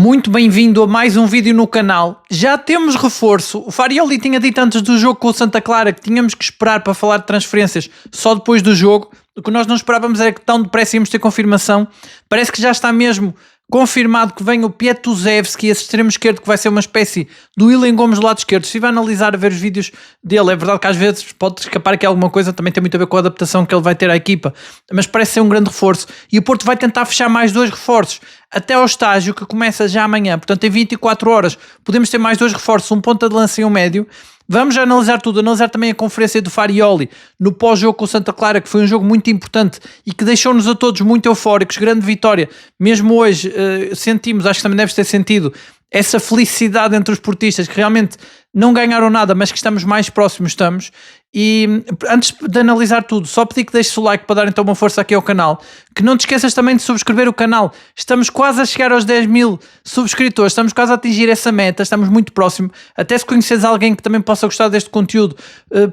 Muito bem-vindo a mais um vídeo no canal. Já temos reforço. O Farioli tinha dito antes do jogo com o Santa Clara que tínhamos que esperar para falar de transferências só depois do jogo. O que nós não esperávamos era que tão depressa íamos ter confirmação. Parece que já está mesmo confirmado que vem o Pietuzewski, esse extremo esquerdo que vai ser uma espécie do William Gomes do lado esquerdo. Se vai analisar, a ver os vídeos dele, é verdade que às vezes pode escapar aqui alguma coisa, também tem muito a ver com a adaptação que ele vai ter à equipa, mas parece ser um grande reforço. E o Porto vai tentar fechar mais dois reforços até ao estágio que começa já amanhã, portanto em 24 horas podemos ter mais dois reforços, um ponta de lança e um médio. Vamos analisar tudo, analisar também a conferência do Farioli no pós-jogo com o Santa Clara, que foi um jogo muito importante e que deixou-nos a todos muito eufóricos, grande vitória. Mesmo hoje sentimos, acho que também deves ter sentido, essa felicidade entre os portistas que realmente não ganharam nada, mas que estamos mais próximos, estamos. E antes de analisar tudo, só pedir que deixes o like para dar então uma força aqui ao canal, que não te esqueças também de subscrever o canal. Estamos quase a chegar aos 10 mil subscritores, estamos quase a atingir essa meta, estamos muito próximo. Até se conheceres alguém que também possa gostar deste conteúdo,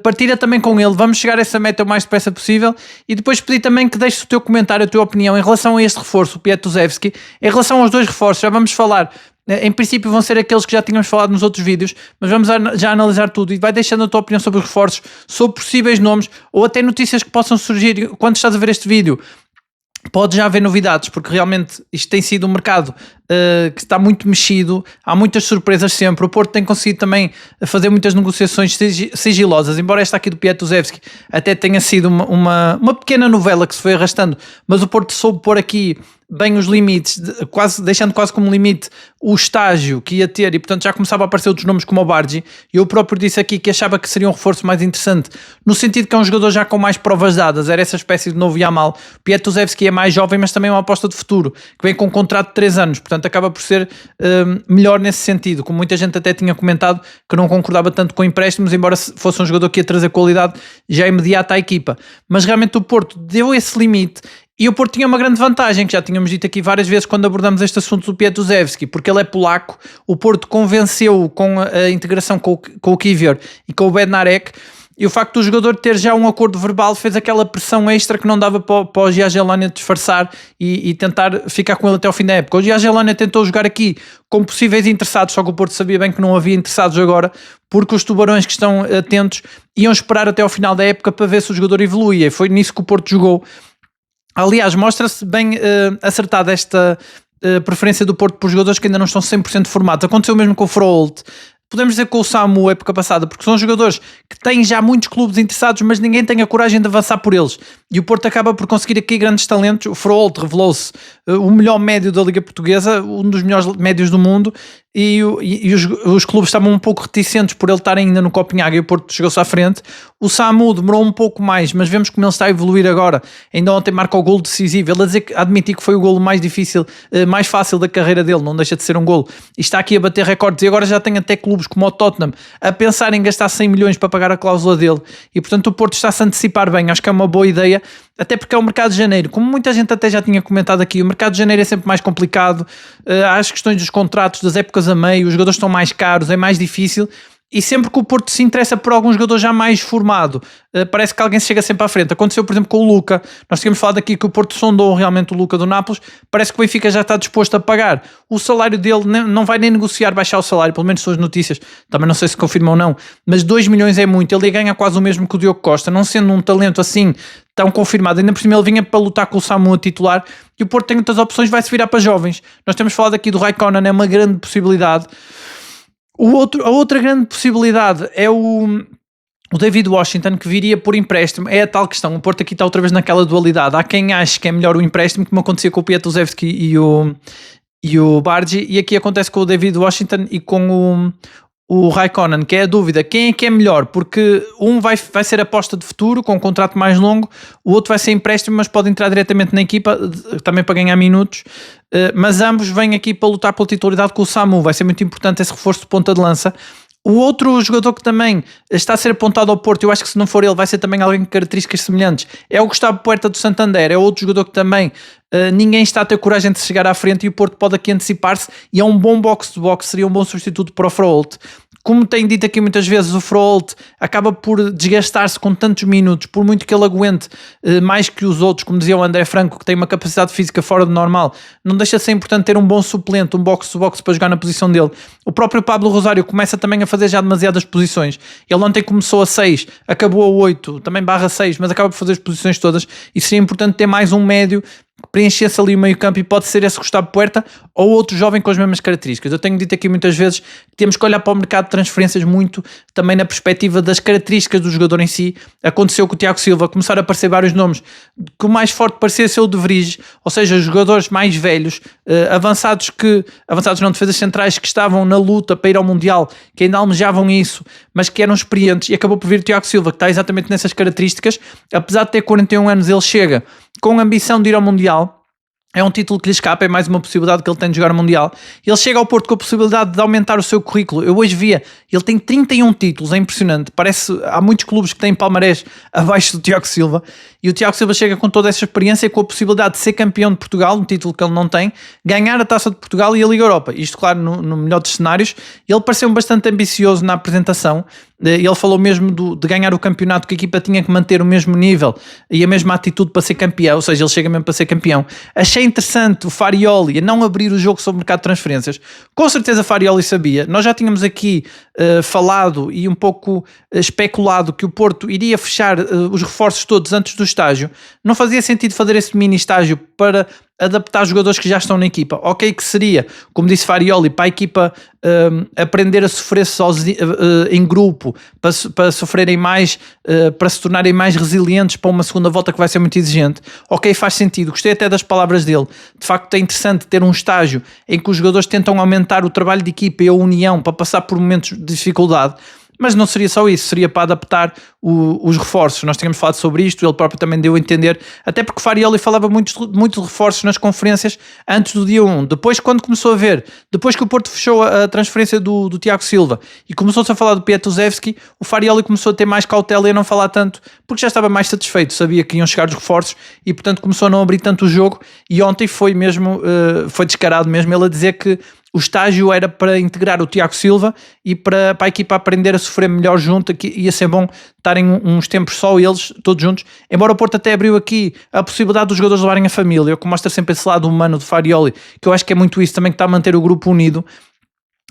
partilha também com ele, vamos chegar a essa meta o mais depressa possível. E depois pedir também que deixes o teu comentário, a tua opinião em relação a este reforço, o Pietuzewski, em relação aos dois reforços. Já vamos falar. Em princípio vão ser aqueles que já tínhamos falado nos outros vídeos, mas vamos já analisar tudo e vai deixando a tua opinião sobre os reforços, sobre possíveis nomes ou até notícias que possam surgir quando estás a ver este vídeo. Pode já haver novidades, porque realmente isto tem sido um mercado que está muito mexido, há muitas surpresas sempre. O Porto tem conseguido também fazer muitas negociações sigilosas, embora esta aqui do Pietuzewski até tenha sido uma pequena novela que se foi arrastando, mas o Porto soube pôr aqui bem os limites, deixando quase como limite o estágio que ia ter, e portanto já começava a aparecer outros nomes como o Bargi. Eu próprio disse aqui que achava que seria um reforço mais interessante, no sentido que é um jogador já com mais provas dadas, era essa espécie de novo Yamal. Pietuzewski é mais jovem, mas também é uma aposta de futuro, que vem com um contrato de 3 anos, portanto acaba por ser melhor nesse sentido, como muita gente até tinha comentado que não concordava tanto com empréstimos, embora fosse um jogador que ia trazer qualidade já imediata à equipa. Mas realmente o Porto deu esse limite. E o Porto tinha uma grande vantagem, que já tínhamos dito aqui várias vezes quando abordamos este assunto do Pietuzewski, porque ele é polaco. O Porto convenceu com a integração com o Kiwior e com o Bednarek, e o facto do jogador ter já um acordo verbal fez aquela pressão extra que não dava para o Jagiellonia disfarçar e tentar ficar com ele até ao fim da época. O Jagiellonia tentou jogar aqui com possíveis interessados, só que o Porto sabia bem que não havia interessados agora, porque os tubarões que estão atentos iam esperar até ao final da época para ver se o jogador evoluía, e foi nisso que o Porto jogou. Aliás, mostra-se bem acertada esta preferência do Porto por jogadores que ainda não estão 100% formados. Aconteceu mesmo com o Froholt. Podemos dizer com o Samu, época passada, porque são jogadores que têm já muitos clubes interessados, mas ninguém tem a coragem de avançar por eles. E o Porto acaba por conseguir aqui grandes talentos. O Froholt revelou-se o melhor médio da Liga Portuguesa, um dos melhores médios do mundo, e os clubes estavam um pouco reticentes por ele estar ainda no Copenhague, e o Porto chegou-se à frente. O Samu demorou um pouco mais, mas vemos como ele está a evoluir agora. Ainda ontem marca o golo decisivo. Ele admitir que foi o golo mais difícil, mais fácil da carreira dele, não deixa de ser um golo. E está aqui a bater recordes, e agora já tem até clubes como o Tottenham a pensar em gastar 100 milhões para pagar a cláusula dele, e portanto o Porto está-se a antecipar bem. Acho que é uma boa ideia, até porque é o mercado de janeiro, como muita gente até já tinha comentado aqui. O mercado de janeiro é sempre mais complicado, há as questões dos contratos, das épocas a meio, os jogadores estão mais caros, é mais difícil. E sempre que o Porto se interessa por algum jogador já mais formado, parece que alguém se chega sempre à frente. Aconteceu, por exemplo, com o Luca. Nós tínhamos falado aqui que o Porto sondou realmente o Luca do Nápoles. Parece que o Benfica já está disposto a pagar o salário dele, não vai nem negociar baixar o salário, pelo menos são as notícias, também não sei se confirmam ou não, mas 2 milhões é muito. Ele ganha quase o mesmo que o Diogo Costa, não sendo um talento assim tão confirmado. Ainda por cima ele vinha para lutar com o Samu a titular, e o Porto tem outras opções, vai-se virar para jovens. Nós temos falado aqui do Raikkonen, é uma grande possibilidade. A outra grande possibilidade é o David Washington, que viria por empréstimo. É a tal questão, o Porto aqui está outra vez naquela dualidade. Há quem ache que é melhor o empréstimo, como acontecia com o Pietuzewski e o Bargi, e aqui acontece com o David Washington e com o Raikkonen, que é a dúvida, quem é que é melhor? Porque um vai ser aposta de futuro, com um contrato mais longo, o outro vai ser empréstimo, mas pode entrar diretamente na equipa, também para ganhar minutos, mas ambos vêm aqui para lutar pela titularidade com o Samu. Vai ser muito importante esse reforço de ponta de lança. O outro jogador que também está a ser apontado ao Porto, eu acho que se não for ele vai ser também alguém com características semelhantes, é o Gustavo Puerta do Santander. É outro jogador que também ninguém está a ter coragem de chegar à frente, e o Porto pode aqui antecipar-se, e é um bom box-to-box, seria um bom substituto para o Froholt. como tem dito aqui muitas vezes, o Froholt acaba por desgastar-se com tantos minutos, por muito que ele aguente mais que os outros, como dizia o André Franco, que tem uma capacidade física fora do normal, não deixa de ser importante ter um bom suplente, um box-to-box para jogar na posição dele. O próprio Pablo Rosário começa também a fazer já demasiadas posições. Ele ontem começou a 6, acabou a 8, também /6, mas acaba por fazer as posições todas, e seria importante ter mais um médio que preenchesse ali o meio campo, e pode ser esse Gustavo Puerta ou outro jovem com as mesmas características. Eu tenho dito aqui muitas vezes que temos que olhar para o mercado de transferências muito também na perspectiva das características do jogador em si. Aconteceu com o Tiago Silva, começaram a aparecer vários nomes, que o mais forte parecia ser o de Vrij, ou seja, jogadores mais velhos, avançados não, defesas centrais que estavam na luta para ir ao Mundial, que ainda almejavam isso, mas que eram experientes, e acabou por vir o Tiago Silva, que está exatamente nessas características. Apesar de ter 41 anos, ele chega com a ambição de ir ao Mundial. É um título que lhe escapa, é mais uma possibilidade que ele tem de jogar o Mundial. Ele chega ao Porto com a possibilidade de aumentar o seu currículo. Eu hoje via, ele tem 31 títulos, é impressionante. Parece, há muitos clubes que têm palmarés abaixo do Tiago Silva, e o Tiago Silva chega com toda essa experiência e com a possibilidade de ser campeão de Portugal, um título que ele não tem, ganhar a Taça de Portugal e a Liga Europa. Isto, claro, no melhor dos cenários. Ele pareceu bastante ambicioso na apresentação. Ele falou mesmo de ganhar o campeonato, que a equipa tinha que manter o mesmo nível e a mesma atitude para ser campeão, ou seja, ele chega mesmo para ser campeão. Achei interessante o Farioli a não abrir o jogo sobre o mercado de transferências. Com certeza Farioli sabia. Nós já tínhamos aqui falado e um pouco especulado que o Porto iria fechar os reforços todos antes do estágio. Não fazia sentido fazer esse mini estágio para adaptar jogadores que já estão na equipa. Ok, que seria, como disse Farioli, para a equipa aprender a sofrer sozinho, em grupo, para sofrerem mais, para se tornarem mais resilientes para uma segunda volta que vai ser muito exigente. Ok, faz sentido. Gostei até das palavras dele. De facto, é interessante ter um estágio em que os jogadores tentam aumentar o trabalho de equipa e a união para passar por momentos de dificuldade. Mas não seria só isso, seria para adaptar os reforços. Nós tínhamos falado sobre isto, ele próprio também deu a entender, até porque Farioli falava muito de reforços nas conferências antes do dia 1. Depois, quando começou a ver, depois que o Porto fechou a transferência do Tiago Silva e começou-se a falar do Piatusevski, o Farioli começou a ter mais cautela e a não falar tanto, porque já estava mais satisfeito, sabia que iam chegar os reforços e, portanto, começou a não abrir tanto o jogo. E ontem foi mesmo, foi descarado mesmo ele a dizer que o estágio era para integrar o Tiago Silva e para a equipa aprender a sofrer melhor junto, que ia ser bom estarem uns tempos só eles, todos juntos, embora o Porto até abriu aqui a possibilidade dos jogadores levarem a família, o que mostra sempre esse lado humano de Farioli, que eu acho que é muito isso também, que está a manter o grupo unido.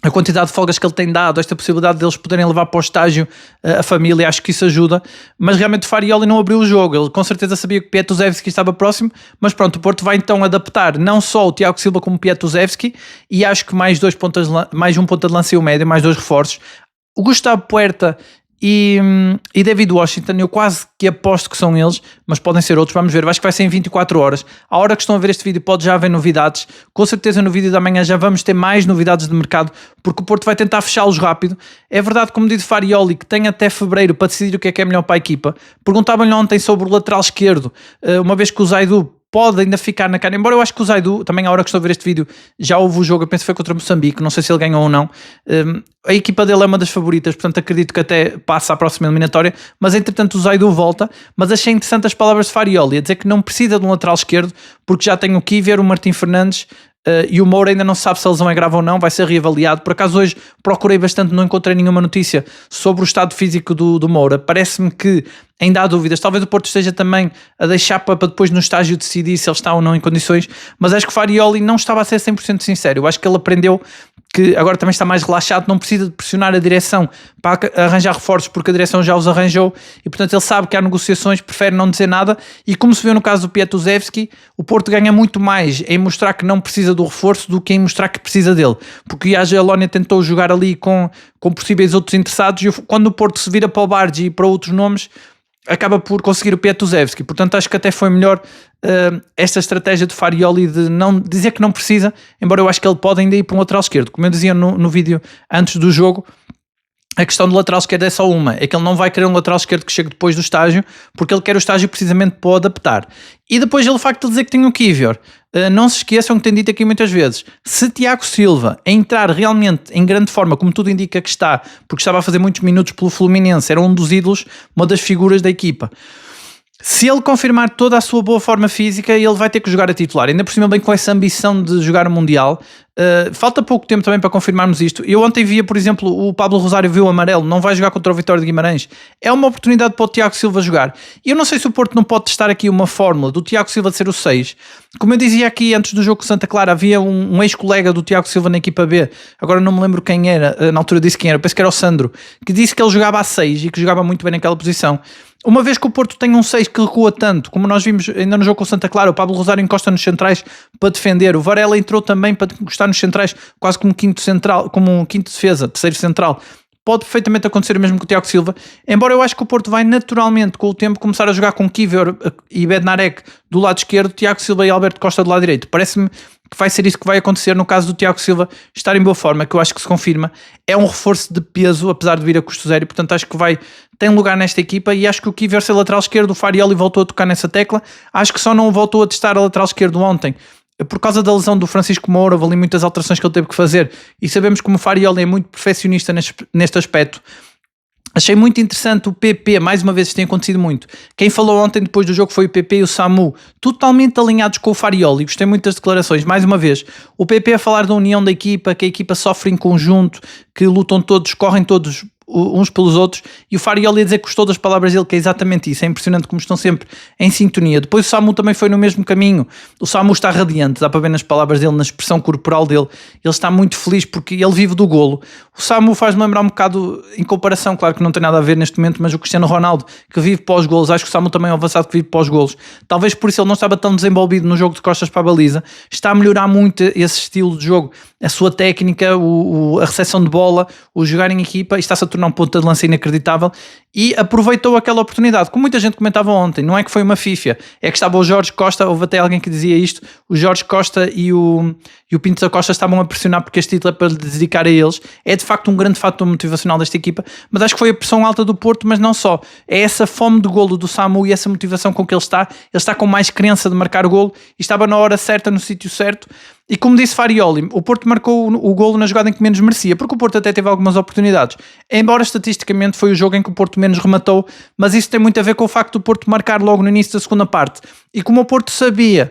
A quantidade de folgas que ele tem dado, esta possibilidade deles poderem levar para o estágio a família, acho que isso ajuda. Mas realmente o Farioli não abriu o jogo. Ele com certeza sabia que Piatusevski estava próximo, mas pronto, o Porto vai então adaptar não só o Tiago Silva como o Piatusevski, e acho que mais um ponta de lança e o médio, mais 2 reforços. O Gustavo Puerta e David Washington, eu quase que aposto que são eles, mas podem ser outros, vamos ver. Acho que vai ser em 24 horas. À hora que estão a ver este vídeo pode já haver novidades. Com certeza no vídeo da manhã já vamos ter mais novidades de mercado, porque o Porto vai tentar fechá-los rápido. É verdade, como disse Farioli, que tem até fevereiro para decidir o que é melhor para a equipa. Perguntavam-lhe ontem sobre o lateral esquerdo, uma vez que o Zaidu pode ainda ficar na cara, embora eu acho que o Zaidu, também à hora que estou a ver este vídeo, já houve o jogo, eu penso que foi contra Moçambique, não sei se ele ganhou ou não. A equipa dele é uma das favoritas, portanto acredito que até passa à próxima eliminatória, mas entretanto o Zaidu volta. Mas achei interessante as palavras de Farioli, a dizer que não precisa de um lateral esquerdo, porque já tem o Kivier, o Martim Fernandes, e o Moura ainda não sabe se a lesão é grave ou não, vai ser reavaliado. Por acaso hoje procurei bastante, não encontrei nenhuma notícia sobre o estado físico do Moura. Parece-me que ainda há dúvidas, talvez o Porto esteja também a deixar para depois no estágio decidir se ele está ou não em condições, mas acho que o Farioli não estava a ser 100% sincero. Eu acho que ele aprendeu que agora também está mais relaxado, não precisa de pressionar a direção para arranjar reforços, porque a direção já os arranjou, e portanto ele sabe que há negociações, prefere não dizer nada. E como se viu no caso do Piatusevski, o Porto ganha muito mais em mostrar que não precisa do reforço do que em mostrar que precisa dele, porque a Gelónia tentou jogar ali com possíveis outros interessados, e quando o Porto se vira para o Bardi e para outros nomes, acaba por conseguir o Piatusevski. Portanto acho que até foi melhor esta estratégia de Farioli de não dizer que não precisa, embora eu acho que ele pode ainda ir para um lateral esquerdo. Como eu dizia no vídeo antes do jogo, a questão do lateral esquerdo é só uma, é que ele não vai querer um lateral esquerdo que chegue depois do estágio, porque ele quer o estágio precisamente para o adaptar. E depois ele, o facto de dizer que tem o Kivior, não se esqueçam que tem dito aqui muitas vezes, se Tiago Silva entrar realmente em grande forma, como tudo indica que está, porque estava a fazer muitos minutos pelo Fluminense, era um dos ídolos, uma das figuras da equipa, Se ele confirmar toda a sua boa forma física, ele vai ter que jogar a titular. Ainda por cima, bem com essa ambição de jogar o Mundial. Falta pouco tempo também para confirmarmos isto. Eu ontem via, por exemplo, o Pablo Rosário viu o amarelo, não vai jogar contra o Vitória de Guimarães. É uma oportunidade para o Tiago Silva jogar. E eu não sei se o Porto não pode testar aqui uma fórmula do Tiago Silva de ser o 6. Como eu dizia aqui antes do jogo com Santa Clara, havia um ex-colega do Tiago Silva na equipa B, agora não me lembro quem era, na altura disse quem era, penso que era o Sandro, que disse que ele jogava a 6 e que jogava muito bem naquela posição. Uma vez que o Porto tem um 6 que recua tanto, como nós vimos ainda no jogo com o Santa Clara, o Pablo Rosário encosta nos centrais para defender, o Varela entrou também para encostar nos centrais, quase como quinto central, como um quinto defesa, terceiro central. Pode perfeitamente acontecer o mesmo com o Tiago Silva, embora eu acho que o Porto vai naturalmente, com o tempo, começar a jogar com Kiwior e Bednarek do lado esquerdo, Tiago Silva e Alberto Costa do lado direito. Parece-me que vai ser isso que vai acontecer no caso do Tiago Silva estar em boa forma, que eu acho que se confirma. É um reforço de peso, apesar de vir a custo zero, e portanto acho que tem lugar nesta equipa, e acho que o Kiwior ser lateral esquerdo, o Farioli voltou a tocar nessa tecla, acho que só não voltou a testar a lateral esquerdo ontem, por causa da lesão do Francisco Moura. Houve ali muitas alterações que ele teve que fazer, e sabemos como o Farioli é muito perfeccionista neste aspecto. Achei muito interessante o PP, mais uma vez isto tem acontecido muito. Quem falou ontem depois do jogo foi o PP e o Samu, totalmente alinhados com o Farioli. Gostei muito das declarações, mais uma vez. O PP a falar da união da equipa, que a equipa sofre em conjunto, que lutam todos, correm todos uns pelos outros, e o Farioli a dizer que gostou das palavras dele, que é exatamente isso. É impressionante como estão sempre em sintonia. Depois o Samu também foi no mesmo caminho. O Samu está radiante, dá para ver nas palavras dele, na expressão corporal dele. Ele está muito feliz porque ele vive do golo. O Samu faz-me lembrar um bocado, em comparação, claro que não tem nada a ver neste momento, mas o Cristiano Ronaldo, que vive pós-golos. Acho que o Samu também é um avançado que vive pós-golos. Talvez por isso ele não estava tão desenvolvido no jogo de costas para a baliza. Está a melhorar muito esse estilo de jogo, a sua técnica, a recepção de bola, o jogar em equipa, e está-se a tornar um ponta de lança inacreditável, e aproveitou aquela oportunidade, como muita gente comentava ontem. Não é que foi uma fífia, é que estava o Jorge Costa, houve até alguém que dizia isto, o Jorge Costa e o Pinto da Costa estavam a pressionar porque este título é para lhe dedicar a eles. É de facto um grande fator motivacional desta equipa, mas acho que foi a pressão alta do Porto, mas não só, é essa fome de golo do Samu e essa motivação com que ele está com mais crença de marcar o golo, e estava na hora certa, no sítio certo. E como disse Farioli, o Porto marcou o golo na jogada em que menos merecia, porque o Porto até teve algumas oportunidades, embora estatisticamente foi o jogo em que o Porto menos rematou, mas isso tem muito a ver com o facto do Porto marcar logo no início da segunda parte. E como o Porto sabia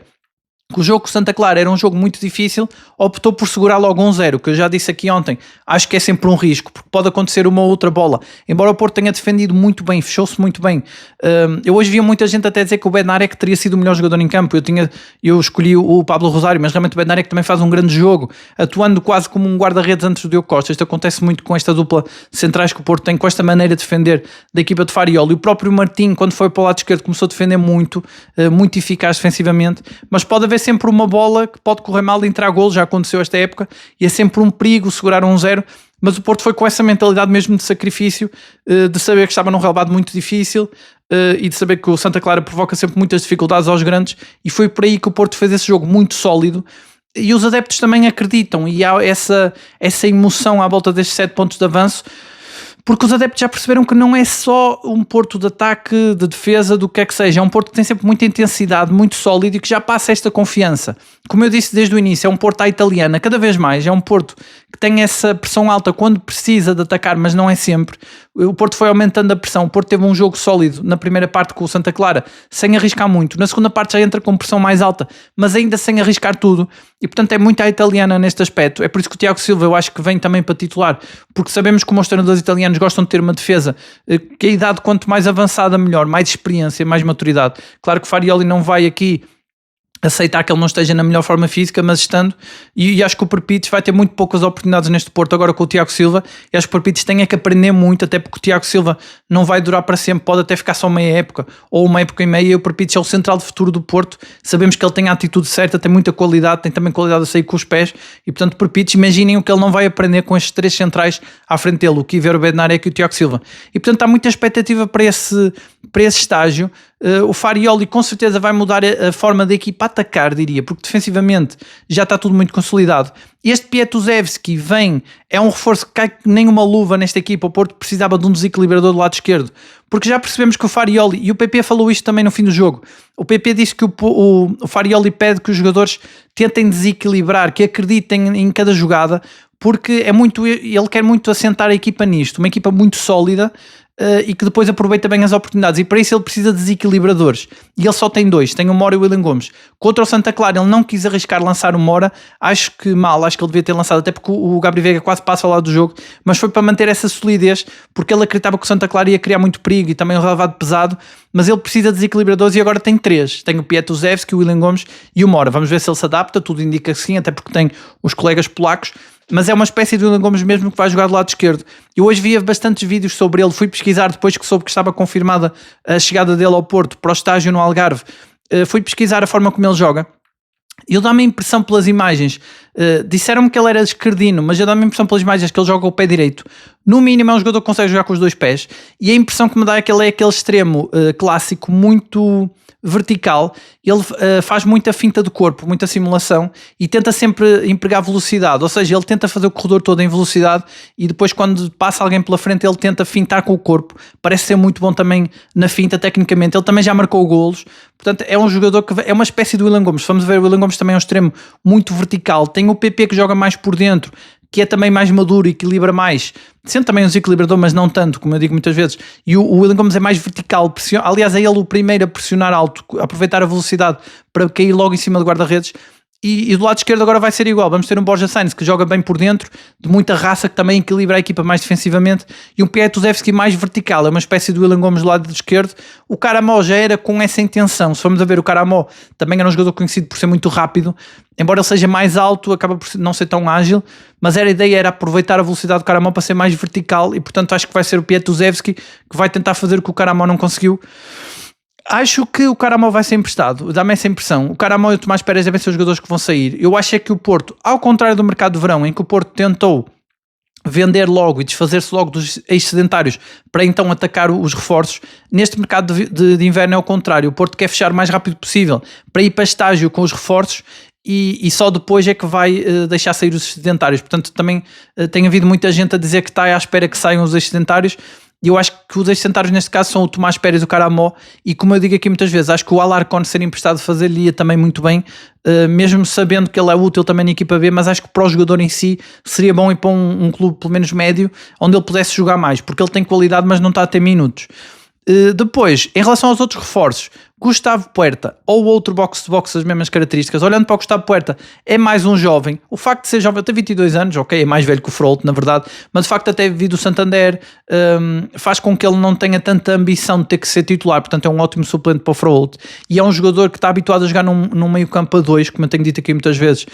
que o jogo com Santa Clara era um jogo muito difícil, optou por segurar logo 1-0, que eu já disse aqui ontem. Acho que é sempre um risco, porque pode acontecer uma ou outra bola. Embora o Porto tenha defendido muito bem, fechou-se muito bem. Eu hoje via muita gente até dizer que o Bednarek teria sido o melhor jogador em campo. Eu escolhi o Pablo Rosário, mas realmente o Bednarek também faz um grande jogo, atuando quase como um guarda-redes antes do Diogo Costa. Isto acontece muito com esta dupla centrais que o Porto tem, com esta maneira de defender da equipa de Farioli. O próprio Martim, quando foi para o lado esquerdo, começou a defender muito eficaz defensivamente, mas pode haver sempre uma bola que pode correr mal e entrar golo, já aconteceu esta época, e é sempre um perigo segurar 1-0, mas o Porto foi com essa mentalidade mesmo de sacrifício, de saber que estava num relevado muito difícil, e de saber que o Santa Clara provoca sempre muitas dificuldades aos grandes, e foi por aí que o Porto fez esse jogo muito sólido, e os adeptos também acreditam, e há essa emoção à volta destes 7 pontos de avanço, porque os adeptos já perceberam que não é só um Porto de ataque, de defesa, do que é que seja. É um Porto que tem sempre muita intensidade, muito sólido, e que já passa esta confiança. Como eu disse desde o início, é um Porto à italiana, cada vez mais. É um Porto que tem essa pressão alta quando precisa de atacar, mas não é sempre. O Porto foi aumentando a pressão. O Porto teve um jogo sólido na primeira parte com o Santa Clara, sem arriscar muito. Na segunda parte já entra com pressão mais alta, mas ainda sem arriscar tudo. E portanto é muito à italiana neste aspecto. É por isso que o Tiago Silva eu acho que vem também para titular, porque sabemos como os treinadores italianos gostam de ter uma defesa que a idade quanto mais avançada melhor, mais experiência, mais maturidade. Claro que Farioli não vai aqui aceitar que ele não esteja na melhor forma física, mas estando, e acho que o Perpites vai ter muito poucas oportunidades neste Porto agora com o Tiago Silva, e acho que o Perpites tem que aprender muito, até porque o Tiago Silva não vai durar para sempre, pode até ficar só meia época, ou uma época e meia, e o Perpites é o central de futuro do Porto. Sabemos que ele tem a atitude certa, tem muita qualidade, tem também qualidade a sair com os pés, e portanto o Perpites, imaginem o que ele não vai aprender com estes 3 centrais à frente dele, o Kiwior, o Bednarek e o Tiago Silva, e portanto há muita expectativa para esse estágio. O Farioli com certeza vai mudar a forma da equipa a atacar, diria, porque defensivamente já está tudo muito consolidado. Este Pietuzewski é um reforço que cai nem uma luva nesta equipa. O Porto precisava de um desequilibrador do lado esquerdo, porque já percebemos que o Farioli, e o PP falou isto também no fim do jogo, o PP disse que o Farioli pede que os jogadores tentem desequilibrar, que acreditem em cada jogada, porque ele quer muito assentar a equipa nisto, uma equipa muito sólida, e que depois aproveita bem as oportunidades, e para isso ele precisa de desequilibradores, e ele só tem dois, tem o Mora e o William Gomes. Contra o Santa Clara ele não quis arriscar lançar o Mora, acho que ele devia ter lançado, até porque o Gabri Veiga quase passa ao lado do jogo, mas foi para manter essa solidez, porque ele acreditava que o Santa Clara ia criar muito perigo e também um relevado pesado, mas ele precisa de desequilibradores e agora tem três, tem o Pietuzewski, o William Gomes e o Mora. Vamos ver se ele se adapta, tudo indica que sim, até porque tem os colegas polacos, mas é uma espécie de William Gomes mesmo que vai jogar do lado esquerdo. Eu hoje via bastantes vídeos sobre ele, fui pesquisar depois que soube que estava confirmada a chegada dele ao Porto para o estágio no Algarve, fui pesquisar a forma como ele joga. Ele dá-me a impressão pelas imagens, disseram-me que ele era esquerdino, mas eu dá-me a impressão pelas imagens que ele joga com o pé direito. No mínimo é um jogador que consegue jogar com os dois pés, e a impressão que me dá é que ele é aquele extremo clássico, muito vertical. Ele faz muita finta de corpo, muita simulação, e tenta sempre empregar velocidade, ou seja, ele tenta fazer o corredor todo em velocidade, e depois quando passa alguém pela frente ele tenta fintar com o corpo. Parece ser muito bom também na finta tecnicamente, ele também já marcou golos, portanto é um jogador que é uma espécie de William Gomes. Vamos ver, o William Gomes também é um extremo muito vertical, tem o PP que joga mais por dentro, que é também mais maduro e equilibra mais, sendo também um desequilibrador, mas não tanto, como eu digo muitas vezes. E o William Gomes é mais vertical, aliás é ele o primeiro a pressionar alto, a aproveitar a velocidade para cair logo em cima do guarda-redes. E do lado esquerdo agora vai ser igual, vamos ter um Borja Sainz que joga bem por dentro, de muita raça, que também equilibra a equipa mais defensivamente, e um Pietuzewski mais vertical, é uma espécie de William Gomes do lado esquerdo. O Karamó já era com essa intenção, se formos a ver, o Karamó também era um jogador conhecido por ser muito rápido, embora ele seja mais alto, acaba por não ser tão ágil, mas a ideia era aproveitar a velocidade do Karamó para ser mais vertical, e portanto acho que vai ser o Pietuzewski que vai tentar fazer o que o Karamó não conseguiu. Acho que o Karamó vai ser emprestado, dá-me essa impressão. O Karamó e o Tomás Pérez devem ser os jogadores que vão sair. Eu acho é que o Porto, ao contrário do mercado de verão, em que o Porto tentou vender logo e desfazer-se logo dos excedentários para então atacar os reforços, neste mercado de inverno é o contrário. O Porto quer fechar o mais rápido possível para ir para estágio com os reforços, e só depois é que vai deixar sair os excedentários. Portanto, também tem havido muita gente a dizer que está à espera que saiam os excedentários. E eu acho que os excedentários neste caso são o Tomás Pérez e o Karamó, e como eu digo aqui muitas vezes, acho que o Alarcón ser emprestado fazer-lhe ia também muito bem, mesmo sabendo que ele é útil também na equipa B, mas acho que para o jogador em si seria bom ir para um clube pelo menos médio, onde ele pudesse jogar mais, porque ele tem qualidade mas não está a ter minutos. Depois, em relação aos outros reforços, Gustavo Puerta ou outro box-to-box, as mesmas características. Olhando para o Gustavo Puerta, é mais um jovem. O facto de ser jovem, ele tem 22 anos, ok, é mais velho que o Frolt, na verdade, mas o facto de até vir do Santander faz com que ele não tenha tanta ambição de ter que ser titular, portanto é um ótimo suplente para o Frolt, e é um jogador que está habituado a jogar num meio campo a dois, como eu tenho dito aqui muitas vezes.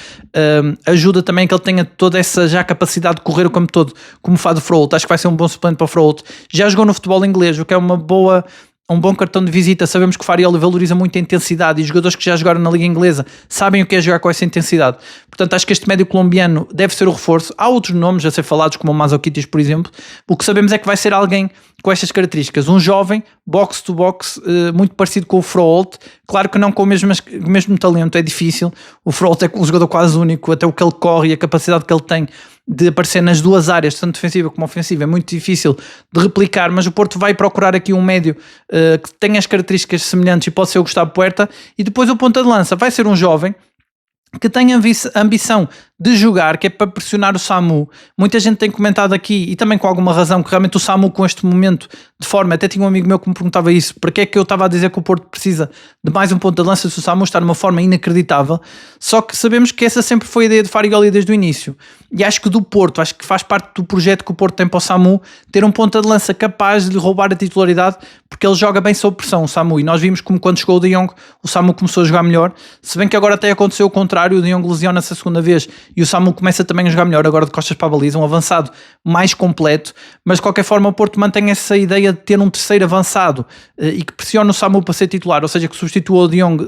Ajuda também que ele tenha toda essa já capacidade de correr o campo todo, como faz o Frolt. Acho que vai ser um bom suplente para o Frolt. Já jogou no futebol inglês, o que é um bom cartão de visita. Sabemos que o Farioli valoriza muito a intensidade, e os jogadores que já jogaram na Liga Inglesa sabem o que é jogar com essa intensidade. Portanto, acho que este médio colombiano deve ser o reforço. Há outros nomes a ser falados, como o Mazoquitis, por exemplo. O que sabemos é que vai ser alguém com estas características. Um jovem, box-to-box, muito parecido com o Frolt. Claro que não com o mesmo talento, é difícil. O Frolt é um jogador quase único, até o que ele corre e a capacidade que ele tem de aparecer nas duas áreas, tanto defensiva como ofensiva, é muito difícil de replicar, mas o Porto vai procurar aqui um médio que tenha as características semelhantes, e pode ser o Gustavo Puerta. E depois o ponta de lança vai ser um jovem que tem ambição de jogar, que é para pressionar o Samu. Muita gente tem comentado aqui, e também com alguma razão, que realmente o Samu com este momento de forma, até tinha um amigo meu que me perguntava isso, para que é que eu estava a dizer que o Porto precisa de mais um ponto de lança se o Samu está numa forma inacreditável. Só que sabemos que essa sempre foi a ideia de Farioli desde o início, e acho que do Porto, acho que faz parte do projeto que o Porto tem para o Samu, ter um ponta de lança capaz de lhe roubar a titularidade, porque ele joga bem sob pressão, o Samu, e nós vimos como quando chegou o De Jong, o Samu começou a jogar melhor, se bem que agora até aconteceu o contrário, o De Jong lesiona-se a segunda vez e o Samu começa também a jogar melhor, agora de costas para a baliza, um avançado mais completo. Mas de qualquer forma o Porto mantém essa ideia de ter um terceiro avançado e que pressiona o Samu para ser titular, ou seja, que substitua o De Jong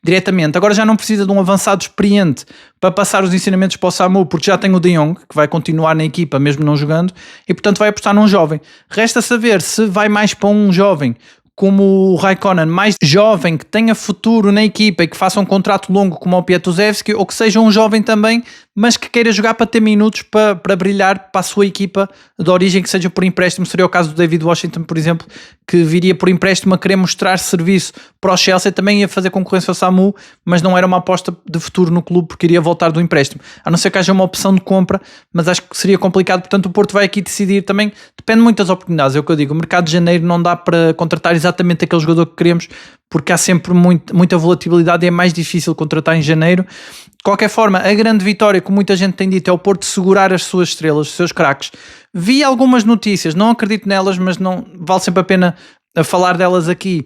diretamente. Agora já não precisa de um avançado experiente para passar os ensinamentos para o Samu, porque já tem o De Jong, que vai continuar na equipa mesmo não jogando, e portanto vai apostar num jovem. Resta saber se vai mais para um jovem como o Raikkonen, mais jovem, que tenha futuro na equipa e que faça um contrato longo como o Pietuzewski, ou que seja um jovem também, mas que queira jogar para ter minutos para brilhar para a sua equipa de origem, que seja por empréstimo. Seria o caso do David Washington, por exemplo, que viria por empréstimo a querer mostrar serviço para o Chelsea, também ia fazer concorrência ao Samu, mas não era uma aposta de futuro no clube porque iria voltar do empréstimo, a não ser que haja uma opção de compra, mas acho que seria complicado. Portanto o Porto vai aqui decidir, também depende muito das oportunidades, é o que eu digo, o mercado de janeiro não dá para contratar exatamente aquele jogador que queremos, porque há sempre muita volatilidade e é mais difícil contratar em janeiro. De qualquer forma, a grande vitória, como muita gente tem dito, é o Porto segurar as suas estrelas, os seus craques. Vi algumas notícias, não acredito nelas, mas não vale sempre a pena falar delas aqui,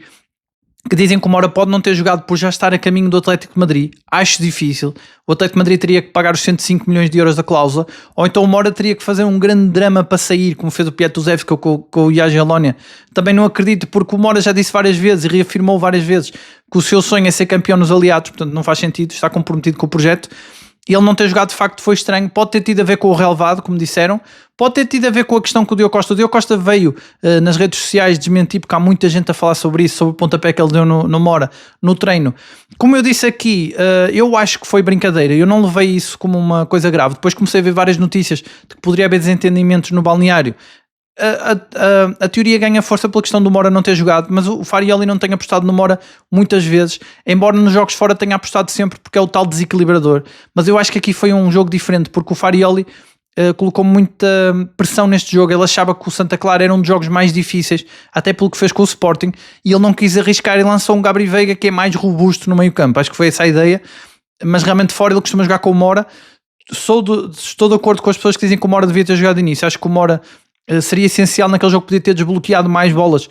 que dizem que o Mora pode não ter jogado por já estar a caminho do Atlético de Madrid. Acho difícil. O Atlético de Madrid teria que pagar os 105 milhões de euros da cláusula, ou então o Mora teria que fazer um grande drama para sair, como fez o Piatuzevski com o Jagiellonia. Também não acredito, porque o Mora já disse várias vezes e reafirmou várias vezes que o seu sonho é ser campeão nos aliados, portanto não faz sentido, está comprometido com o projeto. E ele não ter jogado de facto foi estranho. Pode ter tido a ver com o relevado, como disseram, pode ter tido a ver com a questão que o Diogo Costa veio nas redes sociais desmentir, porque há muita gente a falar sobre isso, sobre o pontapé que ele deu no Mora, no treino. Como eu disse aqui, eu acho que foi brincadeira, eu não levei isso como uma coisa grave. Depois comecei a ver várias notícias de que poderia haver desentendimentos no balneário. A teoria ganha força pela questão do Mora não ter jogado, mas o Farioli não tem apostado no Mora muitas vezes, embora nos jogos fora tenha apostado sempre, porque é o tal desequilibrador. Mas eu acho que aqui foi um jogo diferente, porque o Farioli colocou muita pressão neste jogo. Ele achava que o Santa Clara era um dos jogos mais difíceis, até pelo que fez com o Sporting, e ele não quis arriscar e lançou um Gabri Veiga que é mais robusto no meio campo. Acho que foi essa a ideia, mas realmente fora ele costuma jogar com o Mora. Estou de acordo com as pessoas que dizem que o Mora devia ter jogado de início. Acho que o Mora seria essencial naquele jogo, podia ter desbloqueado mais bolas,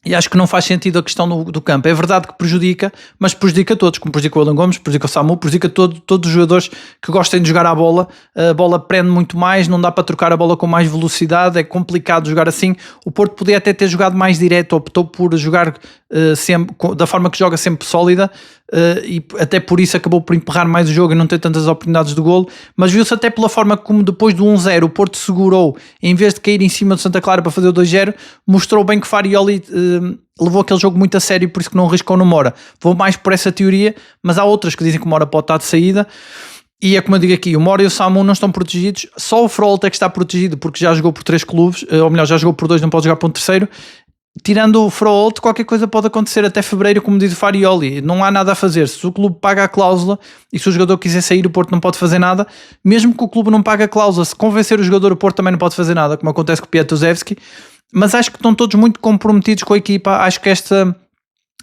e acho que não faz sentido a questão do campo. É verdade que prejudica, mas prejudica todos, como prejudica o Willian Gomes, prejudica o Samu, prejudica todos os jogadores que gostem de jogar a bola prende muito mais, não dá para trocar a bola com mais velocidade, é complicado jogar assim. O Porto podia até ter jogado mais direto, optou por jogar sempre, da forma que joga, sempre sólida, e até por isso acabou por emperrar mais o jogo e não ter tantas oportunidades de golo, mas viu-se até pela forma como depois do 1-0 o Porto segurou, em vez de cair em cima do Santa Clara para fazer o 2-0, mostrou bem que Farioli levou aquele jogo muito a sério, por isso que não arriscou no Mora. Vou mais por essa teoria, mas há outras que dizem que o Mora pode estar de saída, e é como eu digo aqui, o Mora e o Samu não estão protegidos, só o Froholt é que está protegido, porque já jogou por 3 clubes, ou melhor, já jogou por 2, não pode jogar por um terceiro. Tirando o Froholt, qualquer coisa pode acontecer até fevereiro, como diz o Farioli, não há nada a fazer. Se o clube paga a cláusula e se o jogador quiser sair, o Porto não pode fazer nada. Mesmo que o clube não pague a cláusula, se convencer o jogador, o Porto também não pode fazer nada, como acontece com o Piatuzevski. Mas acho que estão todos muito comprometidos com a equipa. Acho que esta,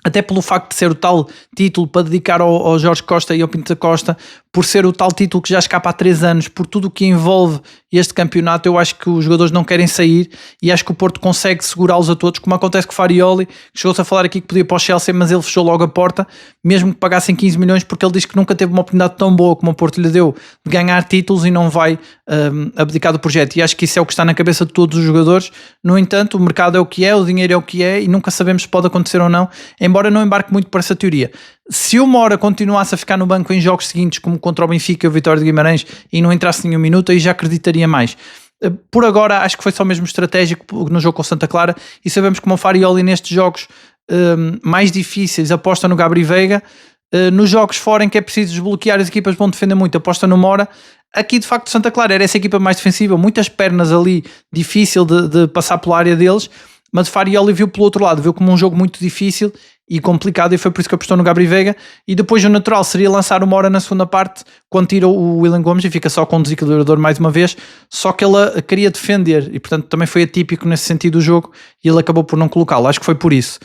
até pelo facto de ser o tal título para dedicar ao Jorge Costa e ao Pinto da Costa, por ser o tal título que já escapa há 3 anos, por tudo o que envolve este campeonato, eu acho que os jogadores não querem sair e acho que o Porto consegue segurá-los a todos, como acontece com o Farioli, que chegou-se a falar aqui que podia ir para o Chelsea, mas ele fechou logo a porta, mesmo que pagassem 15 milhões, porque ele diz que nunca teve uma oportunidade tão boa como o Porto lhe deu de ganhar títulos e não vai abdicar do projeto, e acho que isso é o que está na cabeça de todos os jogadores. No entanto, o mercado é o que é, o dinheiro é o que é e nunca sabemos se pode acontecer ou não, embora não embarque muito por essa teoria. Se o Mora continuasse a ficar no banco em jogos seguintes, como contra o Benfica e o Vitória de Guimarães, e não entrasse nenhum minuto, aí já acreditaria mais. Por agora, acho que foi só mesmo estratégico no jogo com o Santa Clara, e sabemos que o Farioli nestes jogos mais difíceis aposta no Gabri Veiga, nos jogos fora em que é preciso desbloquear, as equipas vão defender muito, aposta no Mora. Aqui de facto Santa Clara era essa equipa mais defensiva, muitas pernas ali, difícil de passar pela área deles, mas o Farioli viu pelo outro lado, viu como um jogo muito difícil e complicado, e foi por isso que apostou no Gabri Veiga. E depois o natural seria lançar o Mora na segunda parte, quando tira o Willian Gomes e fica só com o desequilibrador mais uma vez, só que ele queria defender e portanto também foi atípico nesse sentido do jogo e ele acabou por não colocá-lo, acho que foi por isso.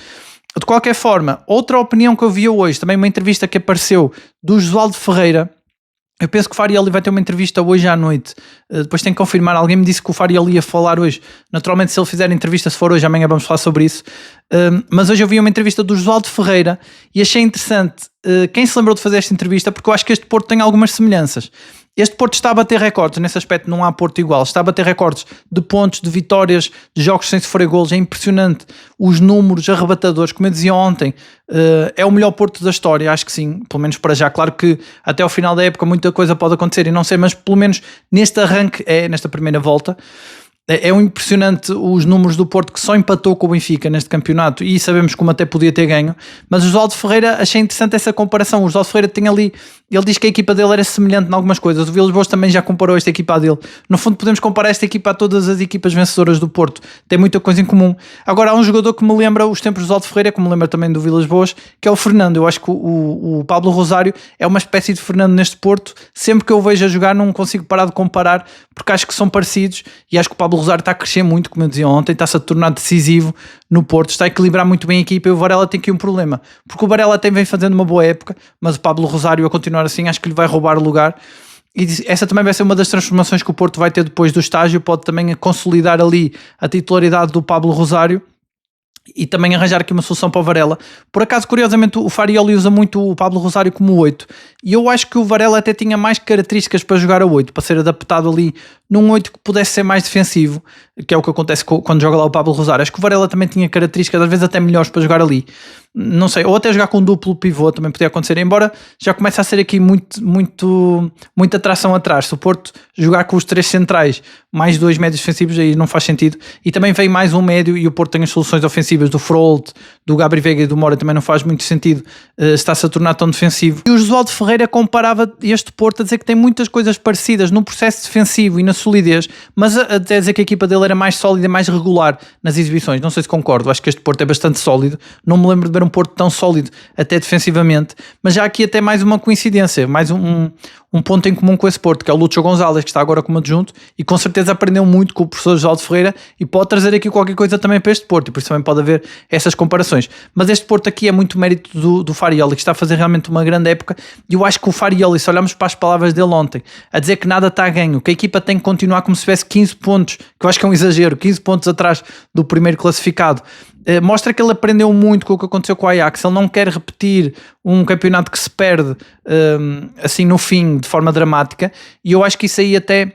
De qualquer forma, outra opinião que eu vi hoje, também uma entrevista que apareceu do Josualdo Ferreira. Eu penso que o Farioli vai ter uma entrevista hoje à noite, depois tenho que confirmar, alguém me disse que o Farioli ia falar hoje, naturalmente se ele fizer entrevista, se for hoje, amanhã vamos falar sobre isso, mas hoje eu vi uma entrevista do Josualdo Ferreira e achei interessante quem se lembrou de fazer esta entrevista, porque eu acho que este Porto tem algumas semelhanças. Este Porto está a bater recordes, nesse aspecto não há Porto igual, está a bater recordes de pontos, de vitórias, de jogos sem sofrer golos, é impressionante, os números arrebatadores, como eu dizia ontem, é o melhor Porto da história, acho que sim, pelo menos para já. Claro que até ao final da época muita coisa pode acontecer e não sei, mas pelo menos neste arranque, nesta primeira volta. É impressionante os números do Porto, que só empatou com o Benfica neste campeonato, e sabemos como até podia ter ganho. Mas o Osvaldo Ferreira, achei interessante essa comparação. O Osvaldo Ferreira tem ali, ele diz que a equipa dele era semelhante em algumas coisas. O Vilas Boas também já comparou esta equipa dele. No fundo, podemos comparar esta equipa a todas as equipas vencedoras do Porto. Tem muita coisa em comum. Agora, há um jogador que me lembra os tempos do Osvaldo Ferreira, que me lembra também do Vilas Boas, que é o Fernando. Eu acho que o Pablo Rosário é uma espécie de Fernando neste Porto. Sempre que eu vejo a jogar, não consigo parar de comparar, porque acho que são parecidos, e acho que o Pablo Rosário está a crescer muito, como eu dizia ontem, está-se a tornar decisivo no Porto, está a equilibrar muito bem a equipa. E o Varela tem aqui um problema, porque o Varela até vem fazendo uma boa época, mas o Pablo Rosário a continuar assim, acho que lhe vai roubar o lugar. E essa também vai ser uma das transformações que o Porto vai ter depois do estágio. Pode também consolidar ali a titularidade do Pablo Rosário e também arranjar aqui uma solução para o Varela. Por acaso, curiosamente, o Farioli usa muito o Pablo Rosário como 8, e eu acho que o Varela até tinha mais características para jogar a 8, para ser adaptado ali num 8 que pudesse ser mais defensivo, que é o que acontece quando joga lá o Pablo Rosário. Acho que o Varela também tinha características, às vezes até melhores para jogar ali. Não sei, ou até jogar com um duplo pivô também podia acontecer, embora já comece a ser aqui muita atração atrás. Se o Porto jogar com os 3 centrais mais 2 médios defensivos, aí não faz sentido. E também vem mais um médio, e o Porto tem as soluções ofensivas do Frolt, do Gabri Veiga e do Moura, também não faz muito sentido, está-se a tornar tão defensivo. E o Josualdo Ferreira comparava este Porto a dizer que tem muitas coisas parecidas no processo defensivo e na solidez, mas a dizer que a equipa dele era mais sólida e mais regular nas exibições. Não sei se concordo, acho que este Porto é bastante sólido, não me lembro de ver um Porto tão sólido até defensivamente, mas já aqui até mais uma coincidência, mais um ponto em comum com esse Porto, que é o Lúcio Gonzalez, que está agora como adjunto, e com certeza aprendeu muito com o professor Josualdo Ferreira, e pode trazer aqui qualquer coisa também para este Porto, e por isso também pode haver essas comparações. Mas este Porto aqui é muito mérito do Farioli, que está a fazer realmente uma grande época, e eu acho que o Farioli, se olharmos para as palavras dele ontem, a dizer que nada está a ganho, que a equipa tem que continuar como se tivesse 15 pontos, que eu acho que é um exagero, 15 pontos atrás do primeiro classificado, mostra que ele aprendeu muito com o que aconteceu com o Ajax. Ele não quer repetir um campeonato que se perde assim no fim, de forma dramática, e eu acho que isso aí até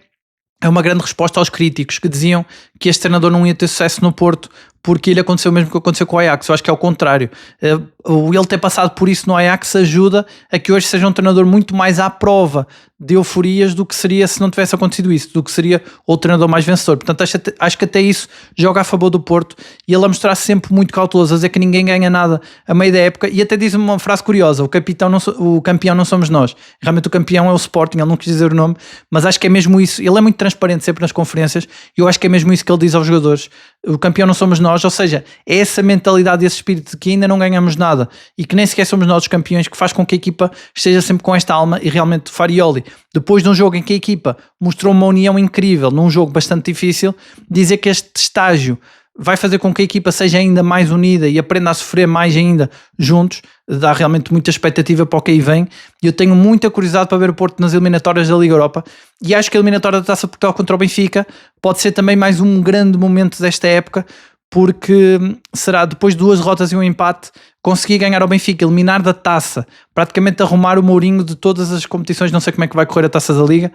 é uma grande resposta aos críticos que diziam que este treinador não ia ter sucesso no Porto porque lhe aconteceu o mesmo que aconteceu com o Ajax. Eu acho que é o contrário. Ele ter passado por isso no Ajax ajuda a que hoje seja um treinador muito mais à prova de euforias do que seria se não tivesse acontecido isso, do que seria o treinador mais vencedor. Portanto, acho que até isso joga a favor do Porto, e ele a mostrar sempre muito cauteloso, a dizer que ninguém ganha nada a meio da época, e até diz uma frase curiosa: o campeão não somos nós. Realmente o campeão é o Sporting, ele não quis dizer o nome, mas acho que é mesmo isso. Ele é muito transparente sempre nas conferências, e eu acho que é mesmo isso que ele diz aos jogadores: o campeão não somos nós. Ou seja, é essa mentalidade, esse espírito de que ainda não ganhamos nada e que nem sequer somos nós os campeões, que faz com que a equipa esteja sempre com esta alma. E realmente o Farioli, depois de um jogo em que a equipa mostrou uma união incrível, num jogo bastante difícil, dizer que este estágio vai fazer com que a equipa seja ainda mais unida e aprenda a sofrer mais ainda juntos, dá realmente muita expectativa para o que aí vem. E eu tenho muita curiosidade para ver o Porto nas eliminatórias da Liga Europa, e acho que a eliminatória da Taça de Portugal contra o Benfica pode ser também mais um grande momento desta época, porque será, depois de 2 derrotas e um empate, conseguir ganhar ao Benfica, eliminar da Taça, praticamente arrumar o Mourinho de todas as competições. Não sei como é que vai correr a Taça da Liga.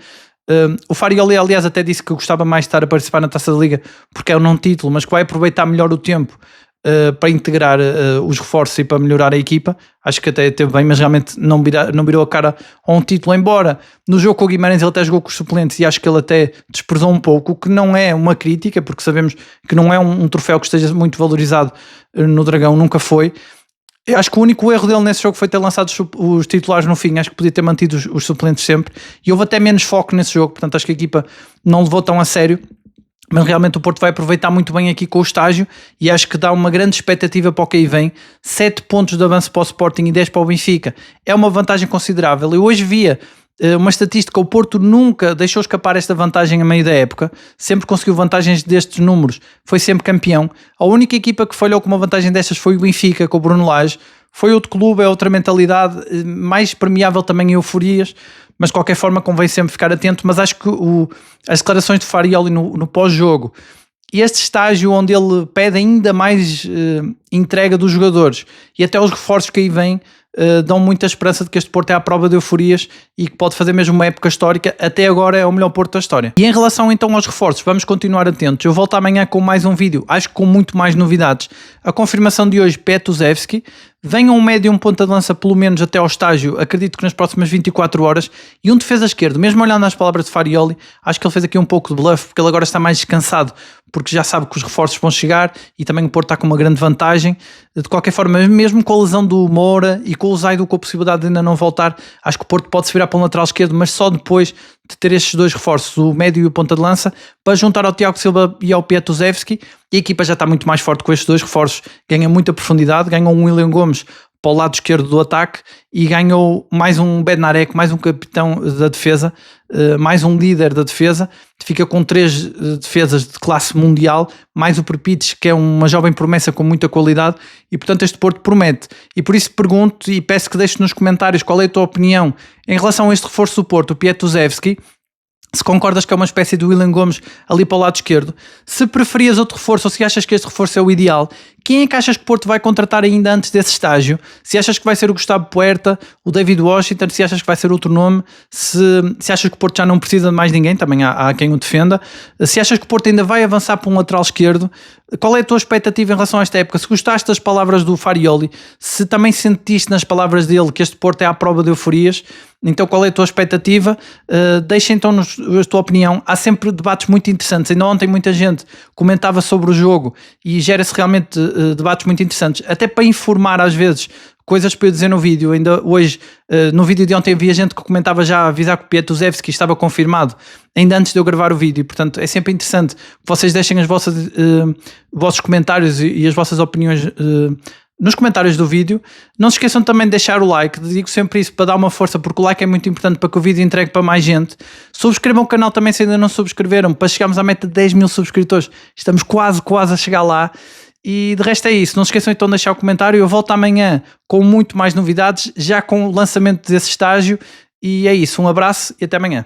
O Farioli, aliás, até disse que gostava mais de estar a participar na Taça da Liga porque é um não título, mas que vai aproveitar melhor o tempo para integrar os reforços e para melhorar a equipa. Acho que até teve bem, mas realmente não virou a cara a um título, embora no jogo com o Guimarães ele até jogou com os suplentes, e acho que ele até desprezou um pouco, o que não é uma crítica, porque sabemos que não é um troféu que esteja muito valorizado no Dragão, nunca foi. Eu acho que o único erro dele nesse jogo foi ter lançado os titulares no fim. Acho que podia ter mantido os suplentes sempre, e houve até menos foco nesse jogo, portanto acho que a equipa não levou tão a sério. Mas realmente o Porto vai aproveitar muito bem aqui com o estágio, e acho que dá uma grande expectativa para o que aí vem. 7 pontos de avanço para o Sporting e 10 para o Benfica é uma vantagem considerável. Eu hoje via uma estatística: o Porto nunca deixou escapar esta vantagem a meio da época, sempre conseguiu vantagens destes números, foi sempre campeão. A única equipa que falhou com uma vantagem destas foi o Benfica, com o Bruno Lage. Foi outro clube, é outra mentalidade, mais permeável também em euforias, mas de qualquer forma convém sempre ficar atento. Mas acho que as declarações de Farioli no pós-jogo, e este estágio onde ele pede ainda mais entrega dos jogadores, e até os reforços que aí vêm, dão muita esperança de que este Porto é à prova de euforias e que pode fazer mesmo uma época histórica. Até agora é o melhor Porto da história. E em relação então aos reforços, vamos continuar atentos. Eu volto amanhã com mais um vídeo, acho que com muito mais novidades. A confirmação de hoje: Petruševski venha um médio e um ponta de lança pelo menos até ao estágio, acredito que nas próximas 24 horas, e um defesa esquerdo, mesmo olhando as palavras de Farioli, acho que ele fez aqui um pouco de bluff, porque ele agora está mais descansado, porque já sabe que os reforços vão chegar e também o Porto está com uma grande vantagem. De qualquer forma, mesmo com a lesão do Moura e com o Zaidu com a possibilidade de ainda não voltar, acho que o Porto pode se virar para um lateral esquerdo, mas só depois de ter estes dois reforços, o médio e o ponta de lança, para juntar ao Tiago Silva e ao Piatusevski, e a equipa já está muito mais forte com estes dois reforços, ganha muita profundidade, ganhou um William Gomes para o lado esquerdo do ataque e ganhou mais um Bednarek, mais um capitão da defesa, mais um líder da defesa, fica com 3 defesas de classe mundial, mais o Perpites, que é uma jovem promessa com muita qualidade, e portanto este Porto promete. E por isso pergunto e peço que deixes nos comentários qual é a tua opinião em relação a este reforço do Porto, o Piatusevski, se concordas que é uma espécie de William Gomes ali para o lado esquerdo, se preferias outro reforço ou se achas que este reforço é o ideal, quem é que achas que o Porto vai contratar ainda antes desse estágio? Se achas que vai ser o Gustavo Puerta, o David Washington, se achas que vai ser outro nome, se achas que o Porto já não precisa de mais ninguém, também há quem o defenda, se achas que o Porto ainda vai avançar para um lateral esquerdo, qual é a tua expectativa em relação a esta época? Se gostaste das palavras do Farioli, se também sentiste nas palavras dele que este Porto é à prova de euforias, então qual é a tua expectativa? Deixa então a tua opinião. Há sempre debates muito interessantes. Ainda ontem muita gente comentava sobre o jogo e gera-se realmente debates muito interessantes, até para informar às vezes coisas para eu dizer no vídeo. Ainda hoje, no vídeo de ontem, havia gente que comentava já a avisar que o Piatusevski estava confirmado ainda antes de eu gravar o vídeo, e, portanto é sempre interessante que vocês deixem as vossos comentários e as vossas opiniões nos comentários do vídeo. Não se esqueçam também de deixar o like, digo sempre isso para dar uma força, porque o like é muito importante para que o vídeo entregue para mais gente. Subscrevam o canal também se ainda não subscreveram, para chegarmos à meta de 10 mil subscritores, estamos quase a chegar lá. E de resto é isso, não se esqueçam então de deixar o comentário, eu volto amanhã com muito mais novidades, já com o lançamento desse estágio, e é isso, um abraço e até amanhã.